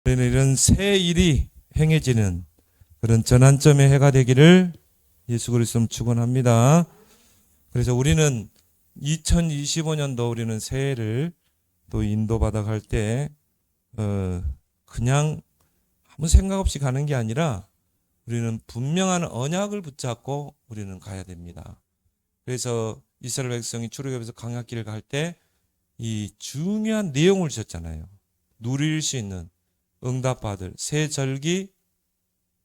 이런 새 일이 행해지는 그런 전환점의 해가 되기를 예수 그리스도로 축원합니다. 그래서 우리는 2025년도 우리는 새해를 또 인도받아 갈 때 그냥 아무 생각 없이 가는 게 아니라 우리는 분명한 언약을 붙잡고 우리는 가야 됩니다. 그래서 이스라엘 백성이 출애굽에서 광야길을 갈 때 이 중요한 내용을 주셨잖아요. 누릴 수 있는 응답받을 새 절기,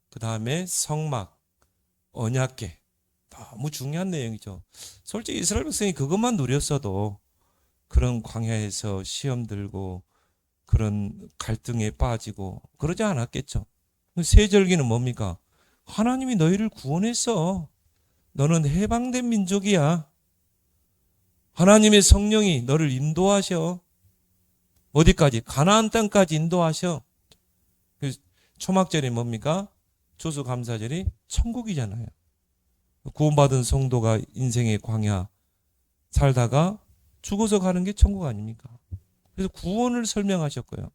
그 다음에 성막, 언약궤. 너무 중요한 내용이죠. 솔직히 이스라엘 백성이 그것만 누렸어도 그런 광야에서 시험 들고 그런 갈등에 빠지고 그러지 않았겠죠. 새 절기는 뭡니까? 하나님이 너희를 구원했어. 너는 해방된 민족이야. 하나님의 성령이 너를 인도하셔. 어디까지? 가나안 땅까지 인도하셔. 초막절이 뭡니까? 추수감사절이 천국이잖아요. 구원받은 성도가 인생의 광야 살다가 죽어서 가는 게 천국 아닙니까? 그래서 구원을 설명하셨고요.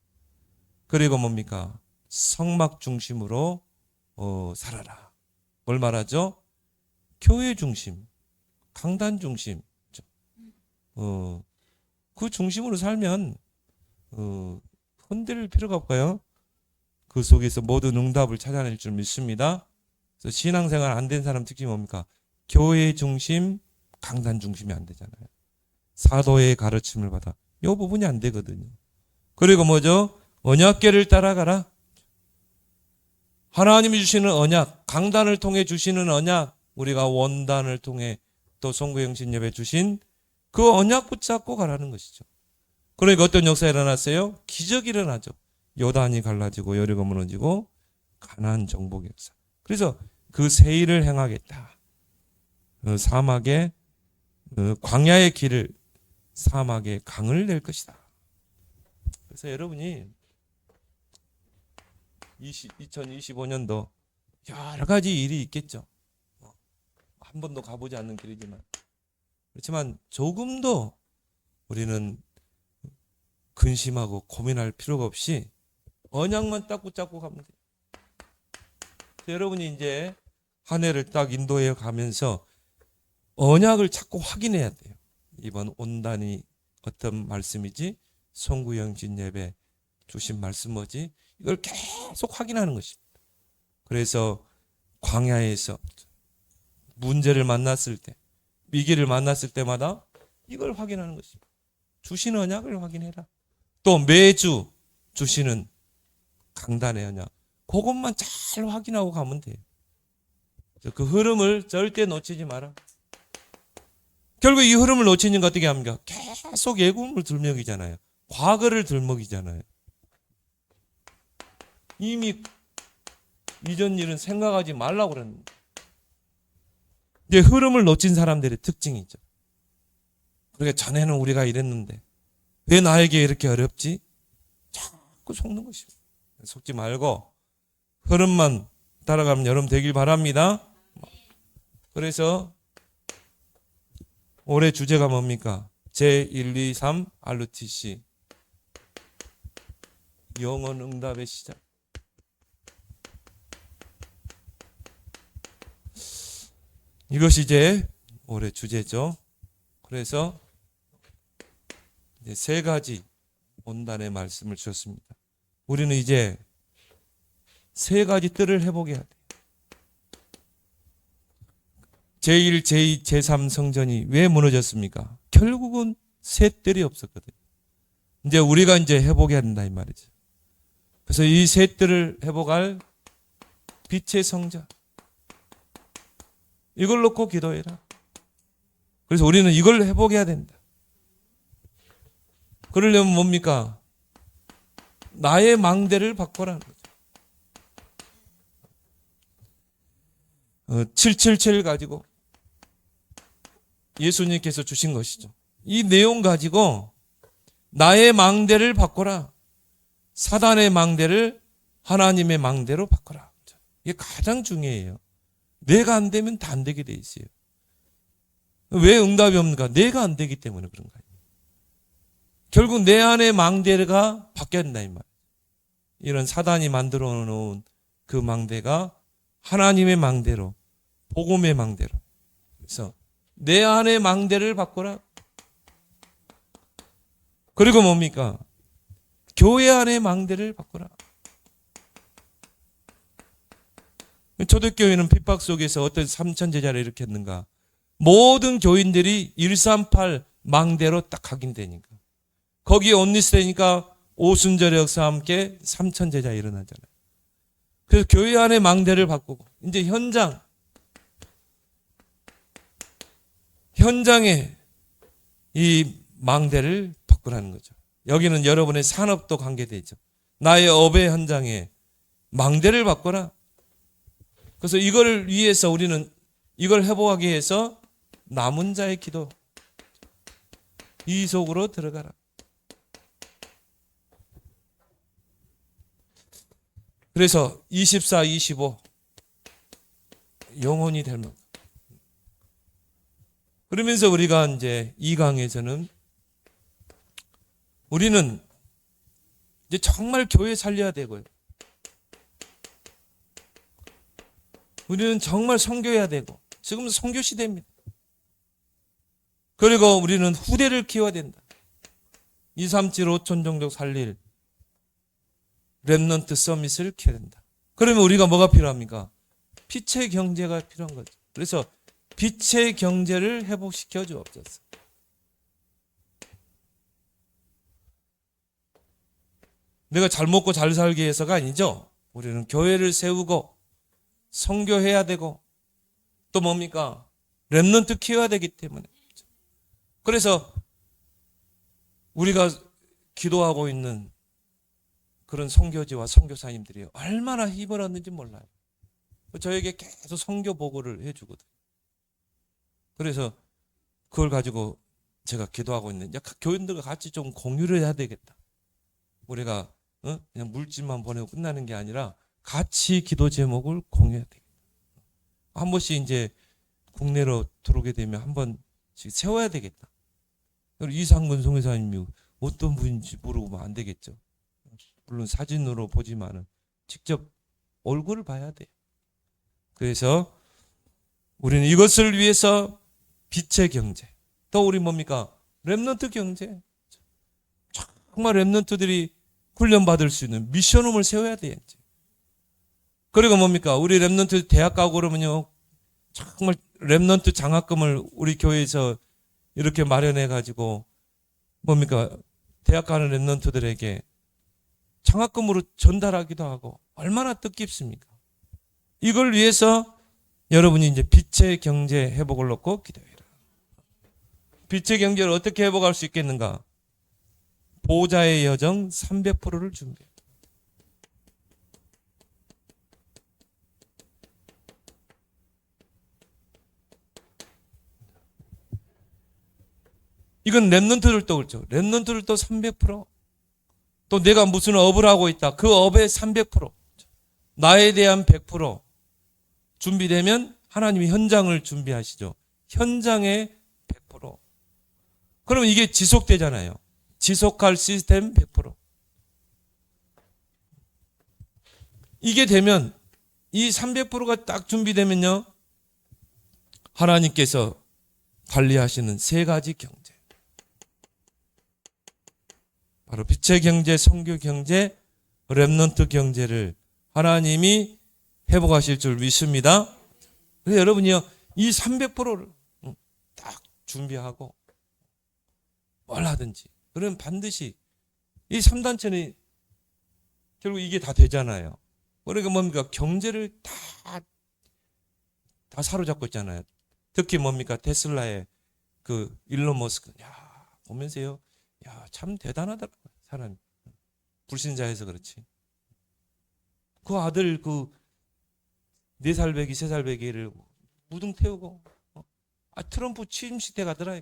그리고 뭡니까? 성막 중심으로 살아라. 뭘 말하죠? 교회 중심, 강단 중심. 그 중심으로 살면 흔들 필요가 없고요. 그 속에서 모든 응답을 찾아낼 줄 믿습니다. 그래서 신앙생활 안 된 사람 특징이 뭡니까? 교회 중심, 강단 중심이 안 되잖아요. 사도의 가르침을 받아. 이 부분이 안 되거든요. 그리고 뭐죠? 언약궤를 따라가라. 하나님이 주시는 언약, 강단을 통해 주시는 언약, 우리가 원단을 통해 또 송구영신 예배 주신 그 언약 붙잡고 가라는 것이죠. 그러니까 어떤 역사가 일어났어요? 기적이 일어나죠. 요단이 갈라지고 여리고 무너지고 가나안 정복 역사. 그래서 그 새 일을 행하겠다. 사막의 광야의 길을 사막의 강을 낼 것이다. 그래서 여러분이 2025년도 여러 가지 일이 있겠죠. 한 번도 가보지 않는 길이지만 그렇지만 조금도 우리는 근심하고 고민할 필요가 없이 언약만 딱 붙잡고 가면 돼요. 여러분이 이제 한 해를 딱 인도해 가면서 언약을 자꾸 확인해야 돼요. 이번 온단이 어떤 말씀이지? 송구영신 예배 주신 말씀 뭐지? 이걸 계속 확인하는 것입니다. 그래서 광야에서 문제를 만났을 때, 위기를 만났을 때마다 이걸 확인하는 것입니다. 주신 언약을 확인해라. 또 매주 주시는 강단의 언약, 그것만 잘 확인하고 가면 돼요. 그 흐름을 절대 놓치지 마라. 결국 이 흐름을 놓치니까 어떻게 합니까? 계속 예금을 들먹이잖아요. 과거를 들먹이잖아요. 이미 이전 일은 생각하지 말라고 그러는데. 이제 흐름을 놓친 사람들의 특징이죠. 그러니까 전에는 우리가 이랬는데 왜 나에게 이렇게 어렵지? 자꾸 속는 것입니다. 속지 말고 흐름만 따라가면 여러분 되길 바랍니다. 그래서 올해 주제가 뭡니까? 제123 RTC 영원 응답의 시작. 이것이 이제 올해 주제죠. 그래서 이제 세 가지 온단의 말씀을 주셨습니다. 우리는 이제 세 가지 뜰을 회복해야 돼요. 제1, 제2, 제3 성전이 왜 무너졌습니까? 결국은 세 뜰이 없었거든요. 이제 우리가 이제 회복해야 된다 이 말이죠. 그래서 이 세 뜰을 회복할 빛의 성전, 이걸 놓고 기도해라. 그래서 우리는 이걸 회복해야 된다. 그러려면 뭡니까? 나의 망대를 바꿔라는 거죠. 777 가지고 예수님께서 주신 것이죠. 이 내용 가지고 나의 망대를 바꿔라. 사단의 망대를 하나님의 망대로 바꿔라. 이게 가장 중요해요. 내가 안 되면 다 안 되게 돼 있어요. 왜 응답이 없는가? 내가 안 되기 때문에 그런 거예요. 결국 내 안의 망대가 바뀌어야 된다 이 말. 이런 사단이 만들어 놓은 그 망대가 하나님의 망대로, 복음의 망대로. 그래서 내 안의 망대를 바꿔라. 그리고 뭡니까? 교회 안의 망대를 바꿔라. 초대교회는 핍박 속에서 어떤 3천 제자를 일으켰는가? 모든 교인들이 138 망대로 딱 각인되니까. 거기에 온리스되니까 오순절의 역사와 함께 3천 제자 일어나잖아요. 그래서 교회 안의 망대를 바꾸고 이제 현장에 이 망대를 바꾸라는 거죠. 여기는 여러분의 산업도 관계되죠. 나의 업의 현장에 망대를 바꿔라. 그래서 이걸 위해서 우리는 이걸 회복하기 위해서 남은 자의 기도 이 속으로 들어가라. 그래서 24, 25 영혼이 될 만큼. 그러면서 우리가 이제 이 강에서는 우리는 이제 정말 교회 살려야 되고요. 우리는 정말 선교해야 되고, 지금은 선교 시대입니다. 그리고 우리는 후대를 키워야 된다. 2, 3, 7, 5천 종족 살릴 렘넌트 서밋을 키워야 된다. 그러면 우리가 뭐가 필요합니까? 빛의 경제가 필요한 거죠. 그래서 빛의 경제를 회복시켜 주옵소서. 내가 잘 먹고 잘 살기 위해서가 아니죠. 우리는 교회를 세우고 선교해야 되고 또 뭡니까? 렘넌트 키워야 되기 때문에. 그래서 우리가 기도하고 있는 그런 선교지와 선교사님들이 얼마나 힘을 얻는지 몰라요. 저에게 계속 선교 보고를 해주거든요. 그래서 그걸 가지고 제가 기도하고 있는데 교인들과 같이 좀 공유를 해야 되겠다. 우리가 그냥 물질만 보내고 끝나는 게 아니라 같이 기도 제목을 공유해야 되겠다. 한 번씩 이제 국내로 들어오게 되면 한 번씩 세워야 되겠다. 이상근 선교사님이 어떤 분인지 모르고 안 되겠죠. 물론 사진으로 보지만은 직접 얼굴을 봐야 돼요. 그래서 우리는 이것을 위해서 빛의 경제, 또 우리 뭡니까? 렘넌트 경제. 정말 렘넌트들이 훈련받을 수 있는 미션홈을 세워야 되겠지. 그리고 뭡니까? 우리 렘넌트 대학 가고 그러면요, 정말 렘넌트 장학금을 우리 교회에서 이렇게 마련해 가지고 뭡니까? 대학 가는 렘넌트들에게 장학금으로 전달하기도 하고 얼마나 뜻깊습니까? 이걸 위해서 여러분이 이제 빛의 경제 회복을 놓고 기도해라. 빛의 경제를 어떻게 회복할 수 있겠는가? 보좌의 여정 300%를 준비해. 이건 렘넌트들도 그렇죠. 렘넌트들도 300%. 또 내가 무슨 업을 하고 있다. 그 업의 300%. 나에 대한 100%. 준비되면 하나님이 현장을 준비하시죠. 현장의 100%. 그럼 이게 지속되잖아요. 지속할 시스템 100%. 이게 되면 이 300%가 딱 준비되면요. 하나님께서 관리하시는 세 가지 경제. 바로 빛의 경제, 선교 경제, 렘넌트 경제를 하나님이 회복하실 줄 믿습니다. 그래서 여러분이요, 이 300%를 딱 준비하고 뭘 하든지. 그러면 반드시 이 3단체는 결국 이게 다 되잖아요. 그러니까 뭡니까? 경제를 다 사로잡고 있잖아요. 특히 뭡니까? 테슬라의 그 일론 머스크. 야, 보면서요. 야, 참 대단하더라. 사람이. 불신자여서 그렇지. 그 아들 그 4살 배기, 3살 배기를 무등 태우고 트럼프 취임식 때 가더라.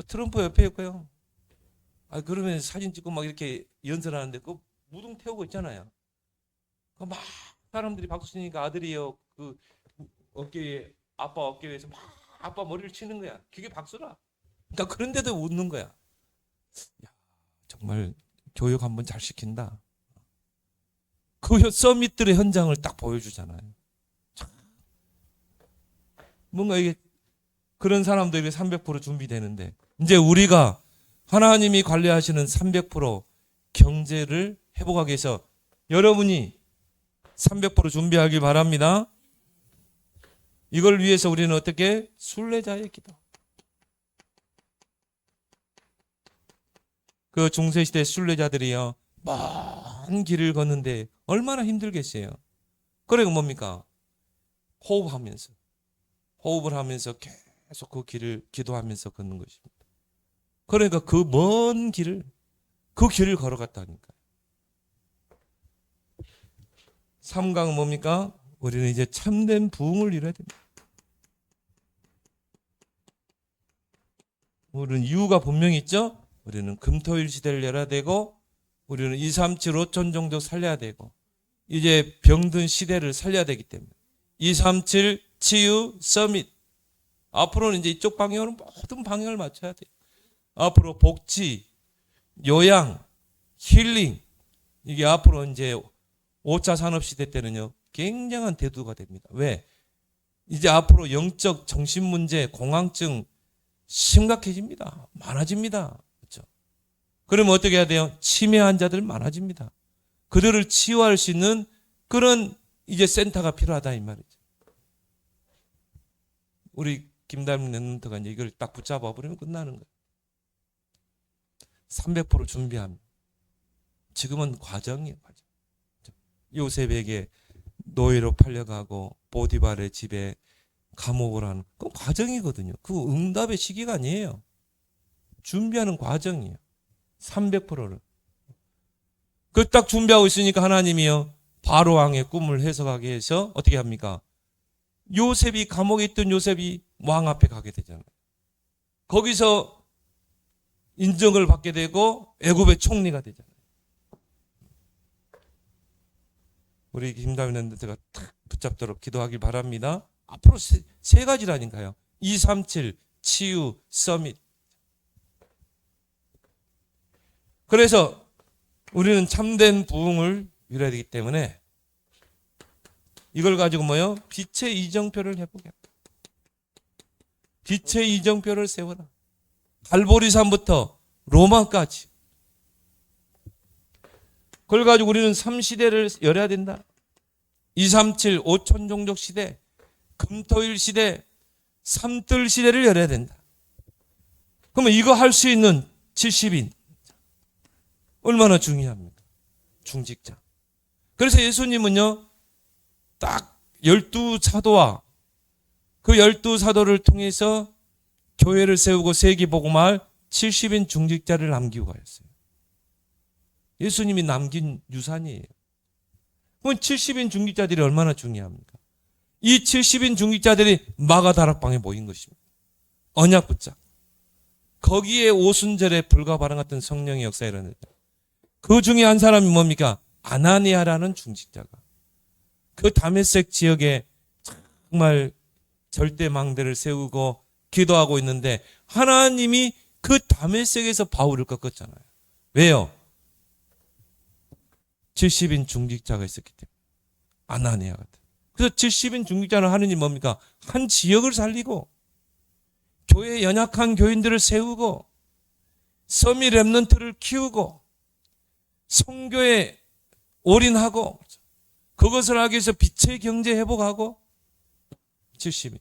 트럼프 옆에 있고요. 그러면 사진 찍고 막 이렇게 연설하는데 그 무등 태우고 있잖아요. 막 사람들이 박수 치니까 아들이요. 그 어깨에 아빠 어깨 위에서 막 아빠 머리를 치는 거야. 그게 박수라. 나 그런데도 웃는 거야. 야, 정말 교육 한번 잘 시킨다. 그 서밋들의 현장을 딱 보여주잖아요. 뭔가 이게 그런 사람들이 300% 준비되는데, 이제 우리가 하나님이 관리하시는 300% 경제를 회복하기 위해서 여러분이 300% 준비하길 바랍니다. 이걸 위해서 우리는 어떻게? 순례자의 기도. 그 중세시대 순례자들이요, 먼 길을 걷는데 얼마나 힘들겠어요. 그래가 뭡니까? 호흡을 하면서 계속 그 길을 기도하면서 걷는 것입니다. 그러니까 그 먼 길을, 그 길을 걸어갔다니까. 3강은 뭡니까? 우리는 이제 참된 부흥을 이뤄야 됩니다. 우리는 이유가 분명히 있죠? 우리는 금토일 시대를 열어야 되고, 우리는 237, 5천 종족 살려야 되고, 이제 병든 시대를 살려야 되기 때문에 237 치유 서밋, 앞으로는 이제 이쪽 방향으로 모든 방향을 맞춰야 돼요. 앞으로 복지, 요양, 힐링, 이게 앞으로 이제 5차 산업시대 때는요, 굉장한 대두가 됩니다. 왜? 이제 앞으로 영적 정신 문제, 공황증 심각해집니다. 많아집니다. 그렇죠? 그러면 어떻게 해야 돼요? 치매 환자들 많아집니다. 그들을 치유할 수 있는 그런 이제 센터가 필요하다 이 말이죠. 우리 김달문 랩런트가 이제 이걸 딱 붙잡아 버리면 끝나는 거예요. 300% 준비합니다. 지금은 과정이에요. 과정. 요셉에게 노예로 팔려가고 보디발의 집에 감옥을 하는 그건 과정이거든요. 그 응답의 시기가 아니에요. 준비하는 과정이에요. 300%를. 그 딱 준비하고 있으니까 하나님이요, 바로 왕의 꿈을 해석하게 해서 어떻게 합니까? 요셉이 감옥에 있던 요셉이 왕 앞에 가게 되잖아요. 거기서 인정을 받게 되고 애굽의 총리가 되잖아요. 우리 김다윈 랜드가 탁 붙잡도록 기도하길 바랍니다. 앞으로 세 가지라니까요. 237 치유 서밋. 그래서 우리는 참된 부흥을 이뤄야 되기 때문에 이걸 가지고 뭐요? 빛의 이정표를 해보게. 빛의 이정표를 세워라. 갈보리산부터 로마까지. 그걸 가지고 우리는 3시대를 열어야 된다. 237 5천 종족 시대, 금토일 시대, 삼뜰 시대를 열어야 된다. 그러면 이거 할 수 있는 70인 얼마나 중요합니까? 중직자. 그래서 예수님은요, 딱 12사도와 그 12사도를 통해서 교회를 세우고 세계복음할 70인 중직자를 남기고 가셨어요. 예수님이 남긴 유산이에요. 그럼 70인 중직자들이 얼마나 중요합니까? 이 70인 중직자들이 마가다락방에 모인 것입니다. 언약 붙잡. 거기에 오순절에 불과 바람 같은 성령의 역사에 일어났다. 그 중에 한 사람이 뭡니까? 아나니아라는 중직자가 그 다메섹 지역에 정말 절대망대를 세우고 기도하고 있는데 하나님이 그 다메섹에서 바울을 꺾었잖아요. 왜요? 70인 중직자가 있었기 때문에. 아나니아 같은. 그래서 70인 중직자는 하느님 뭡니까? 한 지역을 살리고 교회에 연약한 교인들을 세우고 서밋 랩런트를 키우고 선교에 올인하고 그것을 하기 위해서 빛의 경제 회복하고 70인.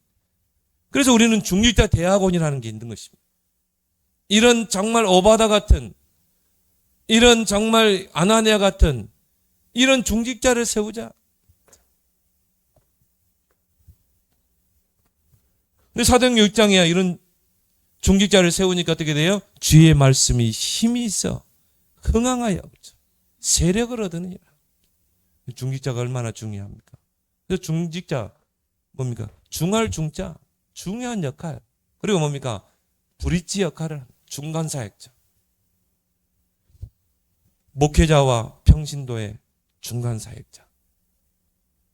그래서 우리는 중직자 대학원이라는 게 있는 것입니다. 이런 정말 오바다 같은, 이런 정말 아나니아 같은 이런 중직자를 세우자. 근데 사도행전 6장이야 이런 중직자를 세우니까 어떻게 돼요? 주의 말씀이 힘이 있어 흥황하여 세력을 얻으니라. 중직자가 얼마나 중요합니까? 그래서 중직자 뭡니까? 중할 중자 중요한 역할. 그리고 뭡니까? 브릿지 역할을 하는 중간 사역자. 목회자와 평신도의 중간 사역자.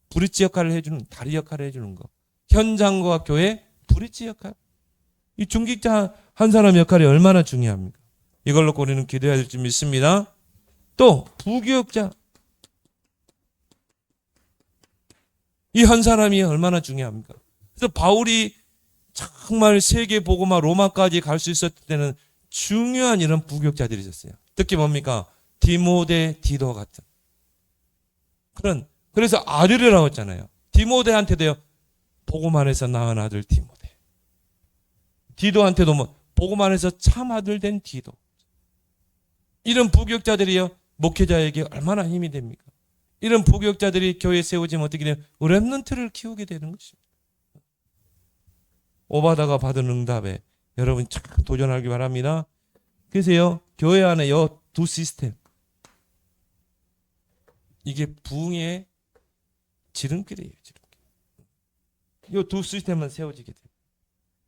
브릿지 역할을 해주는, 다리 역할을 해주는 거. 현장과 교회 브릿지 역할. 이 중직자 한 사람 역할이 얼마나 중요합니까? 이걸로 우리는 기도해야 될 줄 믿습니다. 또 부교역자. 이 한 사람이 얼마나 중요합니까? 그래서 바울이 정말 세계 복음화 로마까지 갈 수 있었을 때는 중요한 이런 부교육자들이 있었어요. 특히 뭡니까? 디모데, 디도 같은 그런. 그래서 아들이라고 했잖아요. 디모데한테도요, 복음 안에서 낳은 아들 디모데. 디도한테도 뭐 복음 안에서 참 아들 된 디도. 이런 부교육자들이요, 목회자에게 얼마나 힘이 됩니까? 이런 부교육자들이 교회에 세워지면 어떻게 돼요? 렘넌트를 키우게 되는 것입니다. 오바다가 받은 응답에 여러분 참 도전하기 바랍니다. 그래서요, 교회 안에 이 두 시스템, 이게 부흥의 지름길이에요. 지름길. 이 두 시스템만 세워지게 돼요.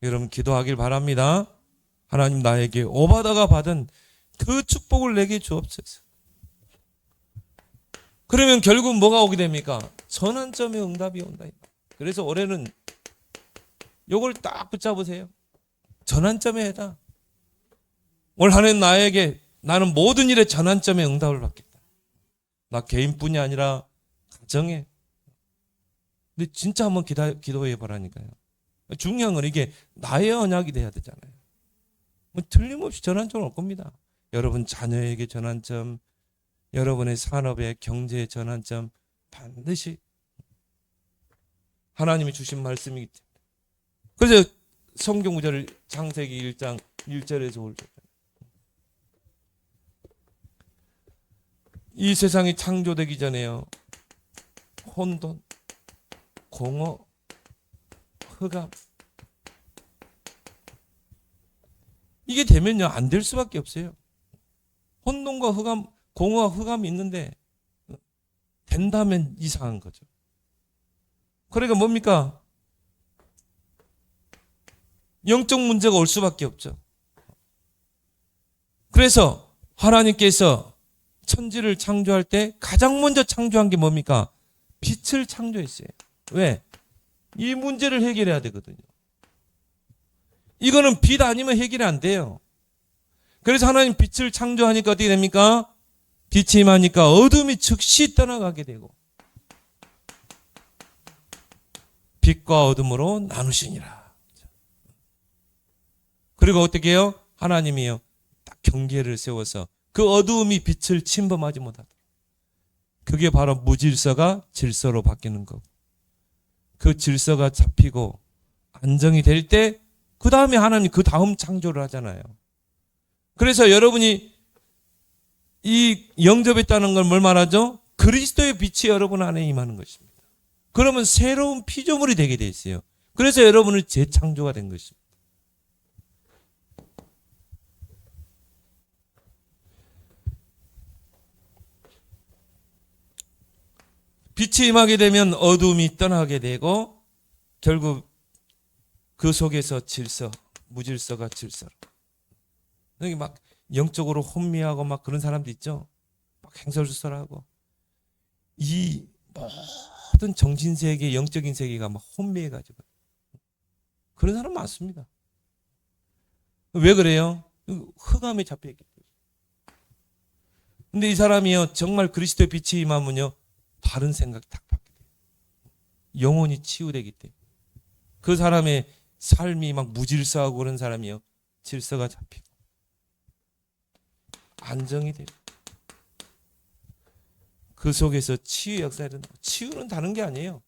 여러분 기도하길 바랍니다. 하나님, 나에게 오바다가 받은 그 축복을 내게 주옵소서. 그러면 결국 뭐가 오게 됩니까? 전환점의 응답이 온다. 그래서 올해는 요걸 딱 붙잡으세요. 전환점의 해다. 올 한 해는 나는 모든 일에 전환점의 응답을 받겠다. 나 개인뿐이 아니라 가정에. 근데 진짜 한번 기도해 보라니까요. 중요한 건 이게 나의 언약이 돼야 되잖아요. 뭐 틀림없이 전환점 올 겁니다. 여러분 자녀에게 전환점, 여러분의 산업의 경제의 전환점, 반드시 하나님이 주신 말씀이기 때문에. 그래서 성경 구절을 창세기 1장 1절에서 올렸잖아요. 이 세상이 창조되기 전에요, 혼돈, 공허, 흑암, 이게 되면요 안 될 수밖에 없어요. 혼돈과 흑암, 공허와 흑암이 있는데 된다면 이상한 거죠. 그러니까 뭡니까? 영적 문제가 올 수밖에 없죠. 그래서 하나님께서 천지를 창조할 때 가장 먼저 창조한 게 뭡니까? 빛을 창조했어요. 왜? 이 문제를 해결해야 되거든요. 이거는 빛 아니면 해결이 안 돼요. 그래서 하나님 빛을 창조하니까 어떻게 됩니까? 빛이 임하니까 어둠이 즉시 떠나가게 되고 빛과 어둠으로 나누시니라. 그리고 어떻게 해요? 하나님이요, 딱 경계를 세워서 그 어두움이 빛을 침범하지 못하도록. 그게 바로 무질서가 질서로 바뀌는 거고, 그 질서가 잡히고 안정이 될 때 그 다음에 하나님 그 다음 창조를 하잖아요. 그래서 여러분이 이 영접했다는 걸 뭘 말하죠? 그리스도의 빛이 여러분 안에 임하는 것입니다. 그러면 새로운 피조물이 되게 돼 있어요. 그래서 여러분은 재창조가 된 것입니다. 빛이 임하게 되면 어두움이 떠나게 되고 결국 그 속에서 질서, 무질서가 질서로. 여기 막 영적으로 혼미하고 막 그런 사람도 있죠. 막 행설수설하고 이 모든 정신세계, 영적인 세계가 막 혼미해가지고 그런 사람 많습니다. 왜 그래요? 흑암에 잡혀있기 때문에. 근데 이 사람이요, 정말 그리스도의 빛이 임하면요 다른 생각이 딱 바뀌게 돼요. 영혼이 치유되기 때문에. 그 사람의 삶이 막 무질서하고 그런 사람이요, 질서가 잡히고 안정이 되고 그 속에서 치유 역사가 일어나고. 치유는 다른 게 아니에요.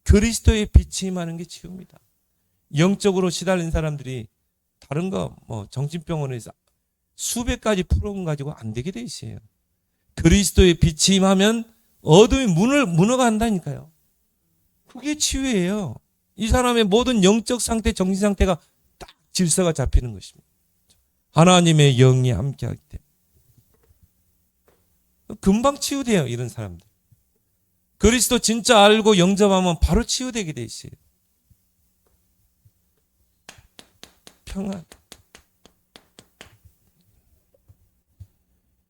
그리스도의 빛이 임하는 게 치유입니다. 영적으로 시달린 사람들이 다른 거 뭐 정신병원에서 수백 가지 프로그램 가지고 안 되게 돼 있어요. 그리스도의 빛이 임하면 어둠이 무너간다니까요. 그게 치유예요. 이 사람의 모든 영적 상태, 정신 상태가 딱 질서가 잡히는 것입니다. 하나님의 영이 함께하기 때문에. 금방 치유돼요, 이런 사람들. 그리스도 진짜 알고 영접하면 바로 치유되게 돼 있어요. 평안.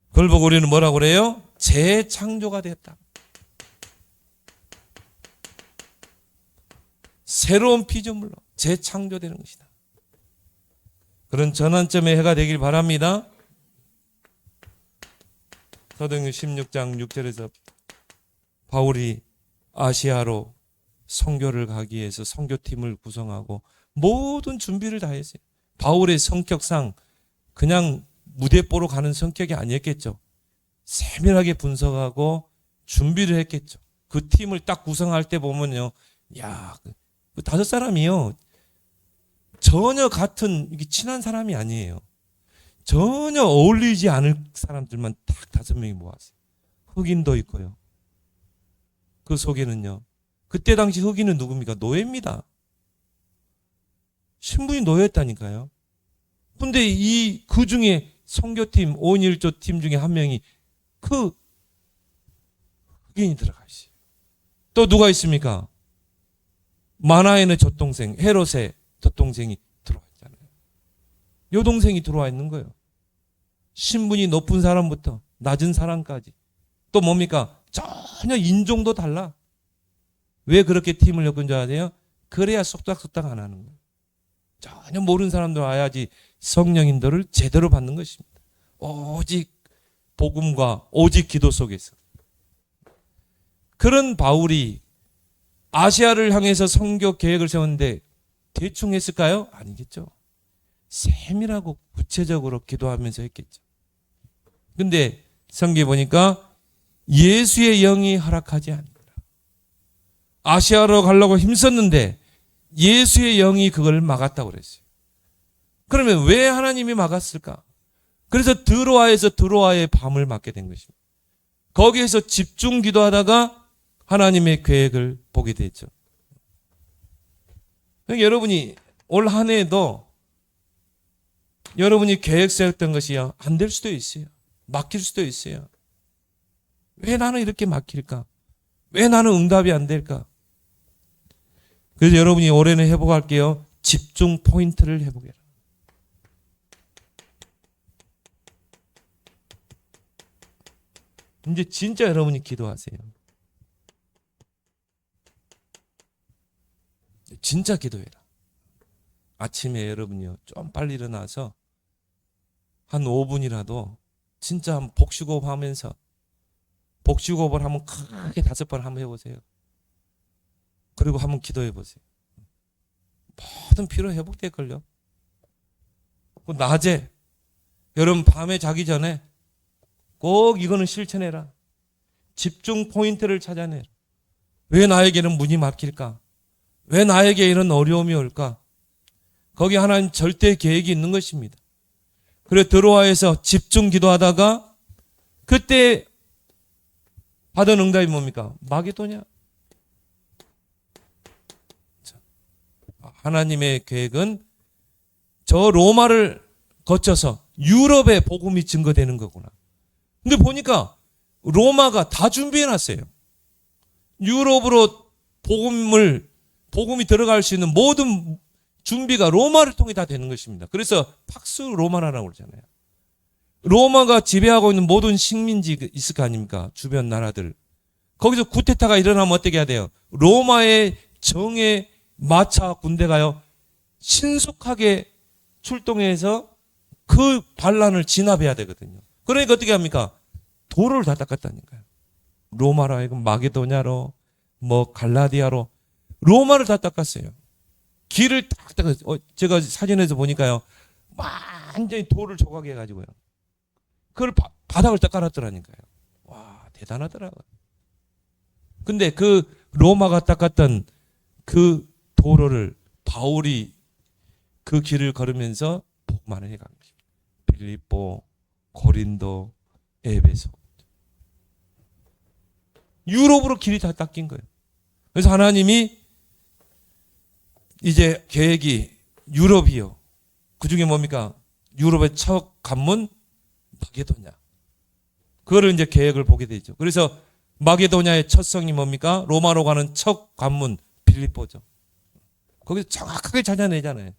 그걸 보고 우리는 뭐라고 그래요? 재창조가 되었다. 새로운 피조물로 재창조되는 것이다. 그런 전환점의 해가 되길 바랍니다. 사도행전 16장 6절에서 바울이 아시아로 선교를 가기 위해서 선교팀을 구성하고 모든 준비를 다 했어요. 바울의 성격상 그냥 무대뽀로 가는 성격이 아니었겠죠. 세밀하게 분석하고 준비를 했겠죠. 그 팀을 딱 구성할 때 보면요, 야, 그 5사람이요, 전혀 같은 친한 사람이 아니에요. 전혀 어울리지 않을 사람들만 딱 5명이 모았어요. 흑인도 있고요. 그 속에는요, 그때 당시 흑인은 누굽니까? 노예입니다. 신분이 노예였다니까요. 근데 그 중에 선교팀 5인 1조 팀 중에 한 명이 그 흑인이 들어가 있어요. 또 누가 있습니까? 마나에는 젖동생 헤롯의 젖동생이 들어와 있잖아요. 여동생이 들어와 있는 거예요. 신분이 높은 사람부터 낮은 사람까지. 또 뭡니까? 전혀 인종도 달라. 왜 그렇게 팀을 엮은 줄 아세요? 그래야 쏙닥쏙닥 안 하는 거예요. 전혀 모르는 사람들 와야지 성령 인도를 제대로 받는 것입니다. 오직 복음과 오직 기도 속에서. 그런 바울이 아시아를 향해서 선교 계획을 세웠는데 대충 했을까요? 아니겠죠. 세밀하고 구체적으로 기도하면서 했겠죠. 근데 성경에 보니까 예수의 영이 허락하지 않는다. 아시아로 가려고 힘썼는데 예수의 영이 그걸 막았다고 그랬어요. 그러면 왜 하나님이 막았을까? 그래서 드로아의 밤을 맞게 된 것입니다. 거기에서 집중 기도하다가 하나님의 계획을 보게 됐죠. 그러니까 여러분이 올 한 해에도 여러분이 계획 세웠던 것이 안 될 수도 있어요. 막힐 수도 있어요. 왜 나는 이렇게 막힐까? 왜 나는 응답이 안 될까? 그래서 여러분이 올해는 회복할게요. 집중 포인트를 회복해라. 이제 진짜 여러분이 기도하세요. 진짜 기도해라. 아침에 여러분이요, 좀 빨리 일어나서 한 5분이라도 진짜 한번 복식호흡 하면서 복식호흡을 한번 크게 5번 한번 해보세요. 그리고 한번 기도해 보세요. 모든 피로 회복될걸요. 낮에, 여러분 밤에 자기 전에 꼭 이거는 실천해라. 집중 포인트를 찾아내라. 왜 나에게는 문이 막힐까? 왜 나에게 이런 어려움이 올까? 거기 하나님 절대 계획이 있는 것입니다. 그래 드로아에서 집중 기도하다가 그때 받은 응답이 뭡니까? 마게도냐? 하나님의 계획은 저 로마를 거쳐서 유럽에 복음이 증거되는 거구나. 근데 보니까 로마가 다 준비해놨어요. 유럽으로 복음이 들어갈 수 있는 모든 준비가 로마를 통해 다 되는 것입니다. 그래서 팍스 로마나라고 그러잖아요. 로마가 지배하고 있는 모든 식민지 있을 거 아닙니까? 주변 나라들. 거기서 쿠데타가 일어나면 어떻게 해야 돼요? 로마의 정에 마차 군대가요, 신속하게 출동해서 그 반란을 진압해야 되거든요. 그러니까 어떻게 합니까? 도로를 다 닦았다니까요. 로마로 하여금 마게도냐로, 갈라디아로, 로마를 다 닦았어요. 길을 딱 닦았어요. 제가 사진에서 보니까요, 완전히 돌을 조각해가지고요. 그걸 바닥을 딱 깔았더라니까요. 와, 대단하더라고요. 근데 그 로마가 닦았던 그 도로를 바울이 그 길을 걸으면서 복만을 해간 것입니다. 빌립보, 고린도, 에베소. 유럽으로 길이 다 닦인 거예요. 그래서 하나님이 이제 계획이 유럽이요. 그 중에 뭡니까? 유럽의 첫 관문 마게도냐. 그거를 이제 계획을 보게 되죠. 그래서 마게도냐의 첫 성이 뭡니까? 로마로 가는 첫 관문 빌립보죠. 거기서 정확하게 찾아내잖아요.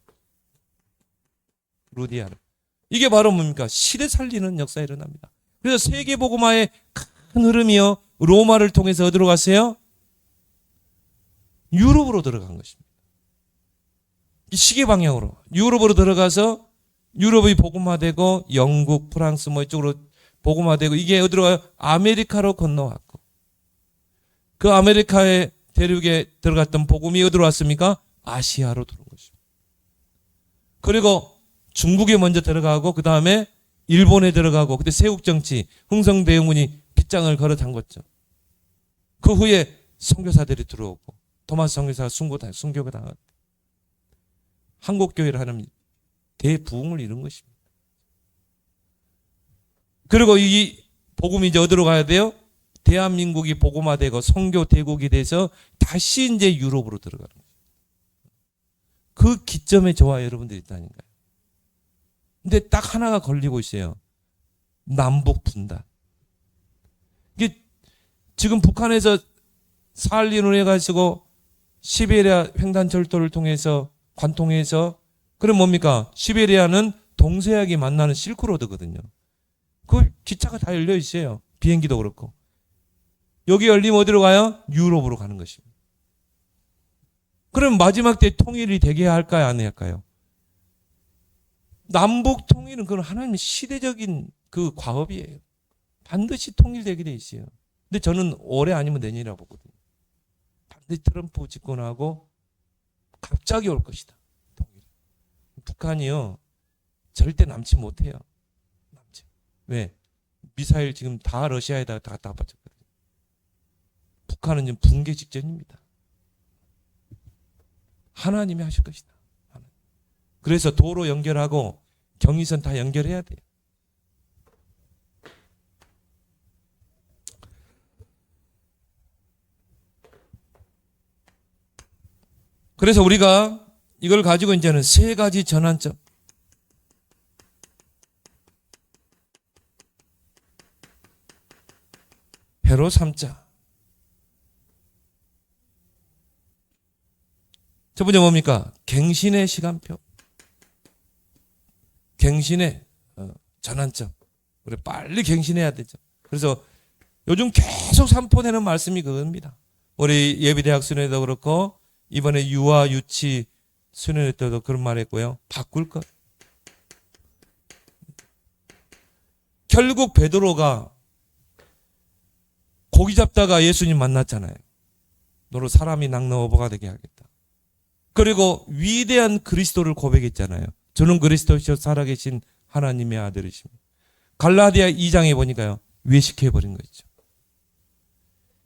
루디아를. 이게 바로 뭡니까? 시대 살리는 역사가 일어납니다. 그래서 세계복음화의 큰 흐름이요, 로마를 통해서 어디로 갔어요? 유럽으로 들어간 것입니다. 이 시계 방향으로 유럽으로 들어가서 유럽이 복음화되고 영국, 프랑스 이쪽으로 복음화되고 이게 어디로 가요? 아메리카로 건너왔고 그 아메리카의 대륙에 들어갔던 복음이 어디로 왔습니까? 아시아로 들어온 것입니다. 그리고 중국에 먼저 들어가고 그 다음에 일본에 들어가고 그때 세국정치 흥성대원군이 빗장을 걸어 잠궜죠. 그 후에 선교사들이 들어오고 토마스 선교사가 순교가 당했고 한국교회를 하는 대부흥을 이룬 것입니다. 그리고 이 복음이 이제 어디로 가야 돼요? 대한민국이 복음화되고 선교 대국이 돼서 다시 이제 유럽으로 들어가는 거예요. 그 기점에 저와 여러분들이 있다니까요. 근데 딱 하나가 걸리고 있어요. 남북 분단. 이게 지금 북한에서 살린을 해가지고 시베리아 횡단철도를 통해서 관통해서 그럼 뭡니까? 시베리아는 동서양이 만나는 실크로드거든요. 그 기차가 다 열려 있어요. 비행기도 그렇고. 여기 열리면 어디로 가요? 유럽으로 가는 것입니다. 그럼 마지막 때 통일이 되게 할까요? 안 할까요? 남북 통일은 그건 하나님의 시대적인 그 과업이에요. 반드시 통일되게 돼 있어요. 근데 저는 올해 아니면 내년이라고 보거든요. 반드시 트럼프 집권하고 갑자기 올 것이다. 통일. 북한이요. 절대 남지 못해요. 남지. 왜? 미사일 지금 다 러시아에다가 다 갖다 바쳤거든요. 북한은 지금 붕괴 직전입니다. 하나님이 하실 것이다. 그래서 도로 연결하고 경의선 다 연결해야 돼요. 그래서 우리가 이걸 가지고 이제는 세 가지 전환점. 회로 삼자. 첫 번째 뭡니까? 갱신의 시간표. 갱신의 전환점. 우리 빨리 갱신해야 되죠. 그래서 요즘 계속 선포되는 말씀이 그겁니다. 우리 예비대학 수련회도 그렇고 이번에 유아 유치 수련회 때도 그런 말 했고요. 바꿀 것. 결국 베드로가 고기 잡다가 예수님 만났잖아요. 너로 사람이 낚는 어부가 되게 하겠다. 그리고 위대한 그리스도를 고백했잖아요. 저는 그리스도시요 살아계신 하나님의 아들이십니다. 갈라디아 2장에 보니까요. 외식해버린 거죠.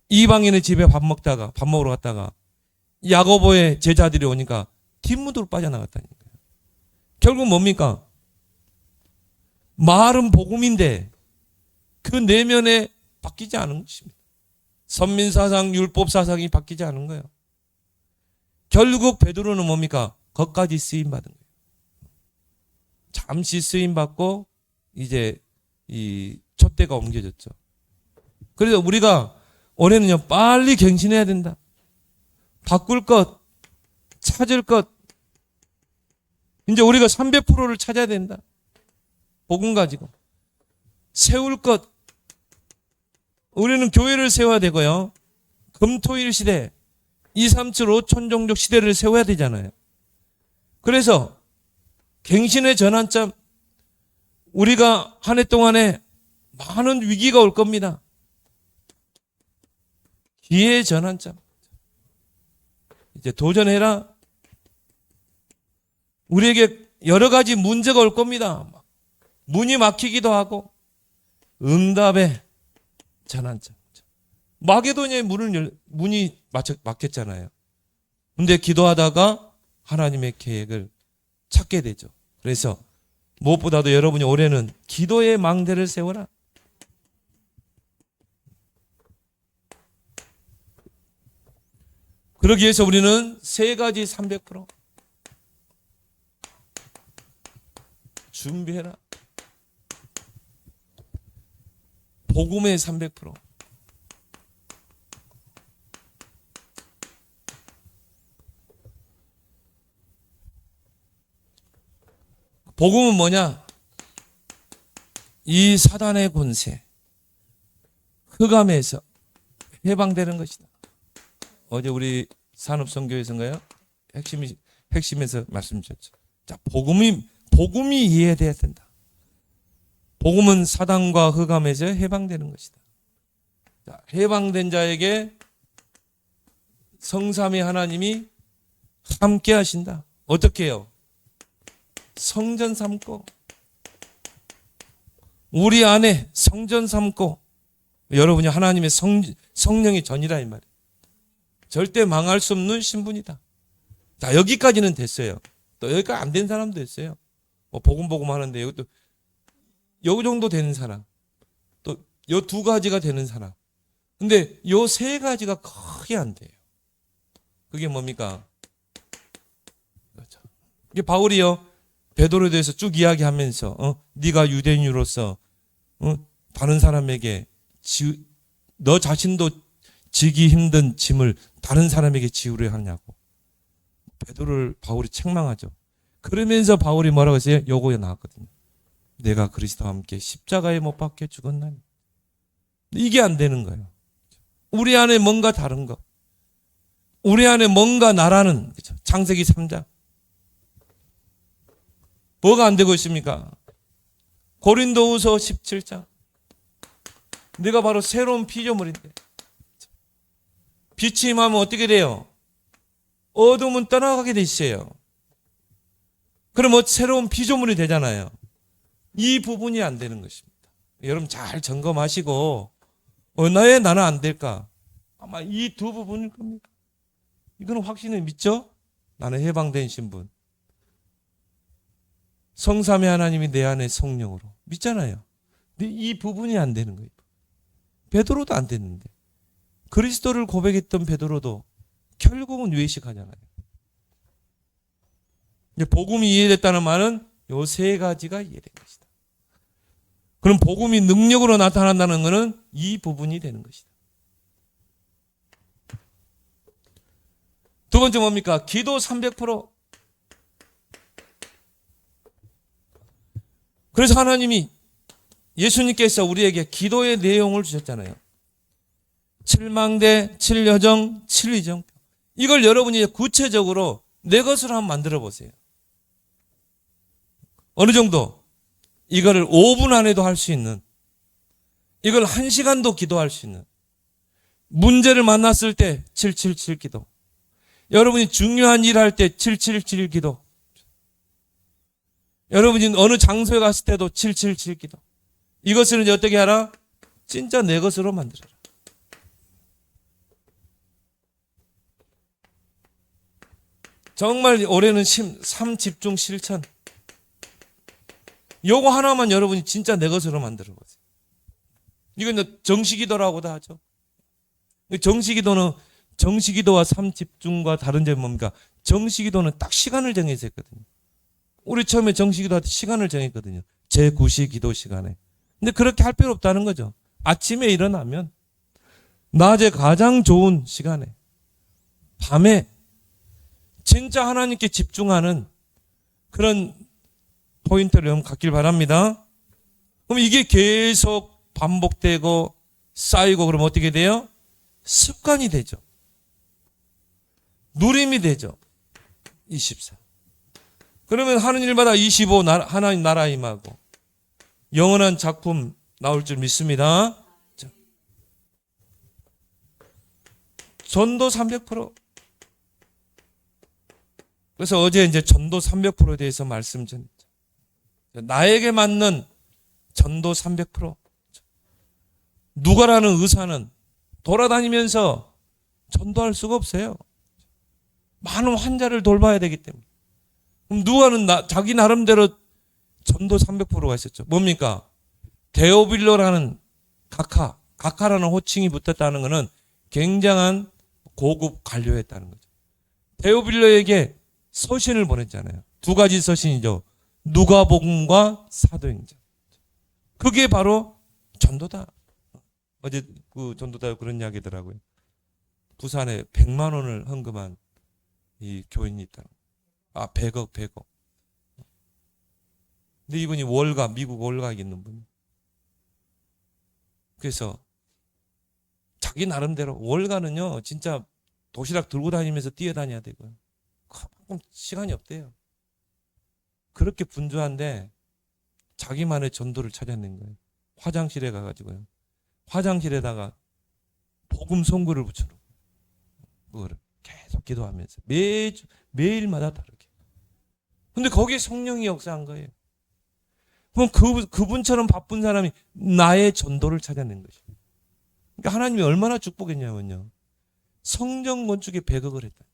이방인의 집에 밥 먹으러 갔다가 야고보의 제자들이 오니까 뒷문으로 빠져나갔다니까요. 결국 뭡니까? 말은 복음인데 그 내면에 바뀌지 않은 것입니다. 선민사상, 율법사상이 바뀌지 않은 거예요. 결국 베드로는 뭡니까? 거기까지 쓰임받은 거예요. 잠시 쓰임받고 이제 이 촛대가 옮겨졌죠. 그래서 우리가 올해는요 빨리 갱신해야 된다. 바꿀 것, 찾을 것. 이제 우리가 300%를 찾아야 된다. 복음 가지고. 세울 것. 우리는 교회를 세워야 되고요. 금토일 시대, 237, 5천 종족 시대를 세워야 되잖아요. 그래서 갱신의 전환점, 우리가 한 해 동안에 많은 위기가 올 겁니다. 기회의 전환점. 이제 도전해라. 우리에게 여러 가지 문제가 올 겁니다. 문이 막히기도 하고 응답의 전환점. 마게도니아의 문이 막혔잖아요. 근데 기도하다가 하나님의 계획을 찾게 되죠. 그래서 무엇보다도 여러분이 올해는 기도의 망대를 세워라. 그러기 위해서 우리는 세 가지 300% 준비해라. 복음의 300%. 복음은 뭐냐? 이 사단의 권세, 흑암에서 해방되는 것이다. 어제 우리 산업선교에서인가요? 핵심에서 말씀 주셨죠. 자, 복음이 이해돼야 된다. 복음은 사단과 흑암에서 해방되는 것이다. 자, 해방된 자에게 성삼위 하나님이 함께 하신다. 어떻게 해요? 성전 삼고, 우리 안에 성전 삼고, 여러분이 하나님의 성령의 전이라 이 말이에요. 절대 망할 수 없는 신분이다. 자, 여기까지는 됐어요. 또 여기까지 안 된 사람도 있어요. 뭐 복음 하는데 이것도 요 정도 되는 사람, 또 요 두 가지가 되는 사람. 근데 요 세 가지가 크게 안 돼요. 그게 뭡니까? 그렇죠. 이게 바울이요, 베드로에 대해서 쭉 이야기하면서 네가 유대인으로서 다른 사람에게 너 자신도 지기 힘든 짐을 다른 사람에게 지우려 하냐고 베드로를 바울이 책망하죠. 그러면서 바울이 뭐라고 했어요? 요거에 나왔거든요. 내가 그리스도와 함께 십자가에 못 박혀 죽었나니. 이게 안 되는 거예요. 우리 안에 뭔가 다른 거, 우리 안에 뭔가 나라는, 그렇죠? 창세기 3장 뭐가 안 되고 있습니까? 고린도후서 17장 내가 바로 새로운 피조물인데, 빛이 임하면 어떻게 돼요? 어둠은 떠나가게 돼 있어요. 그럼 새로운 피조물이 되잖아요. 이 부분이 안 되는 것입니다. 여러분 잘 점검하시고 나는 안 될까? 아마 이 두 부분일 겁니다. 이거는 확신을 믿죠? 나는 해방된 신분. 성삼위 하나님이 내 안에 성령으로 믿잖아요. 근데 이 부분이 안 되는 거예요. 베드로도 안 됐는데, 그리스도를 고백했던 베드로도 결국은 외식하잖아요. 복음이 이해됐다는 말은 요 세 가지가 이해된 것이다. 그럼 복음이 능력으로 나타난다는 것은 이 부분이 되는 것이다. 두 번째 뭡니까? 기도 300%. 그래서 하나님이, 예수님께서 우리에게 기도의 내용을 주셨잖아요. 7망대, 7여정, 7위정. 이걸 여러분이 구체적으로 내 것으로 한번 만들어 보세요. 어느 정도? 이거를 5분 안에도 할 수 있는, 이걸 1시간도 기도할 수 있는, 문제를 만났을 때 777 기도, 여러분이 중요한 일 할 때 777 기도, 여러분이 어느 장소에 갔을 때도 777 기도. 이것을 이제 어떻게 하라? 진짜 내 것으로 만들어라. 정말 올해는 삶 집중 실천. 요거 하나만 여러분이 진짜 내 것으로 만들어 보세요. 이건 정시기도라고도 하죠. 정시기도와 삶 집중과 다른 점이 뭡니까? 정시기도는 딱 시간을 정해서 했거든요. 우리 처음에 정시기도 할 때 시간을 정했거든요. 제9시 기도 시간에. 근데 그렇게 할 필요 없다는 거죠. 아침에 일어나면, 낮에 가장 좋은 시간에, 밤에 진짜 하나님께 집중하는 그런 포인트를 여러분 갖길 바랍니다. 그럼 이게 계속 반복되고 쌓이고 그러면 어떻게 돼요? 습관이 되죠. 누림이 되죠. 24. 그러면 하는 일마다 25 하나님 나라 임하고 영원한 작품 나올 줄 믿습니다. 자, 전도 300%. 그래서 어제 이제 전도 300%에 대해서 말씀 전했죠. 나에게 맞는 전도 300%. 누가라는 의사는 돌아다니면서 전도할 수가 없어요. 많은 환자를 돌봐야 되기 때문에. 그럼 누가는 자기 나름대로 전도 300%가 있었죠. 뭡니까? 데오빌로라는 가카라는 호칭이 붙었다는 것은 굉장한 고급 관료였다는 거죠. 데오빌로에게 서신을 보냈잖아요. 두 가지 서신이죠. 누가복음과 사도행전. 그게 바로 전도다. 어제 그 전도다 그런 이야기더라고요. 부산에 100만 원을 헌금한 이 교인이 있다. 100억. 근데 이분이 미국 월가 있는 분. 그래서 자기 나름대로 월가는요, 진짜 도시락 들고 다니면서 뛰어다녀야 되고요. 시간이 없대요. 그렇게 분주한데 자기만의 전도를 찾아낸 거예요. 화장실에 가가지고요. 화장실에다가 복음 송구를 붙여놓고 그거를 기도하면서 매일마다 다르게. 근데 거기에 성령이 역사한 거예요. 그럼 그분처럼 바쁜 사람이 나의 전도를 찾아낸 것이에요. 그러니까 하나님이 얼마나 축복했냐면요. 성전 건축에 100억을 했다.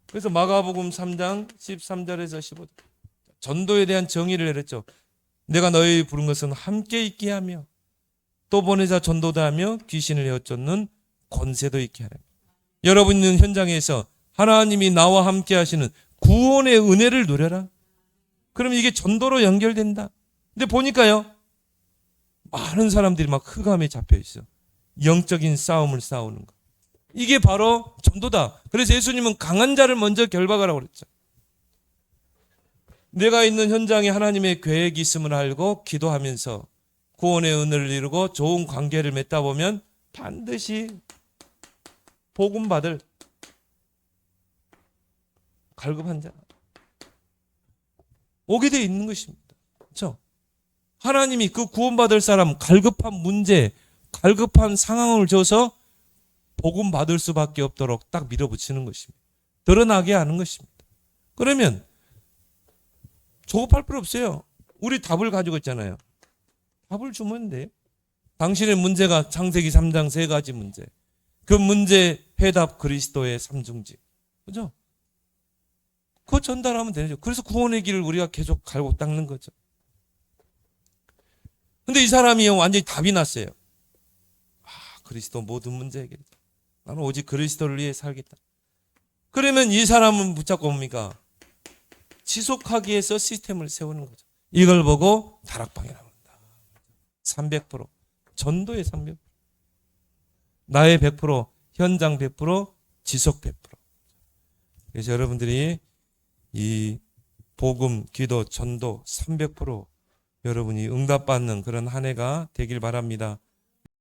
그래서 마가복음 3장 13절에서 15절 전도에 대한 정의를 내렸죠. 내가 너희 부른 것은 함께 있게 하며 또 보내자 전도도 하며 귀신을 내어쫓는 권세도 있게 하라. 여러분 있는 현장에서 하나님이 나와 함께 하시는 구원의 은혜를 누려라. 그럼 이게 전도로 연결된다. 근데 보니까요. 많은 사람들이 막 흑암에 잡혀 있어. 영적인 싸움을 싸우는 거. 이게 바로 전도다. 그래서 예수님은 강한 자를 먼저 결박하라고 그랬죠. 내가 있는 현장에 하나님의 계획이 있음을 알고 기도하면서 구원의 은혜를 이루고 좋은 관계를 맺다 보면 반드시 복음 받을 갈급한 자 오게 돼 있는 것입니다. 그렇죠? 하나님이 그 구원받을 사람 갈급한 문제, 갈급한 상황을 줘서 복음 받을 수밖에 없도록 딱 밀어붙이는 것입니다. 드러나게 하는 것입니다. 그러면 조급할 필요 없어요. 우리 답을 가지고 있잖아요. 답을 주면 돼요. 당신의 문제가 창세기 3장 3가지 문제. 그 문제 해답 그리스도의 삼중직. 그죠? 그거 전달하면 되죠. 그래서 구원의 길을 우리가 계속 갈고 닦는 거죠. 근데 이 사람이 완전히 답이 났어요. 그리스도 모든 문제 해결이다. 나는 오직 그리스도를 위해 살겠다. 그러면 이 사람은 붙잡고 뭡니까? 지속하기 위해서 시스템을 세우는 거죠. 이걸 보고 다락방이라고 한다. 300%. 전도의 300%. 나의 100%, 현장 100%, 지속 100%. 그래서 여러분들이 이 복음, 기도, 전도 300% 여러분이 응답받는 그런 한 해가 되길 바랍니다.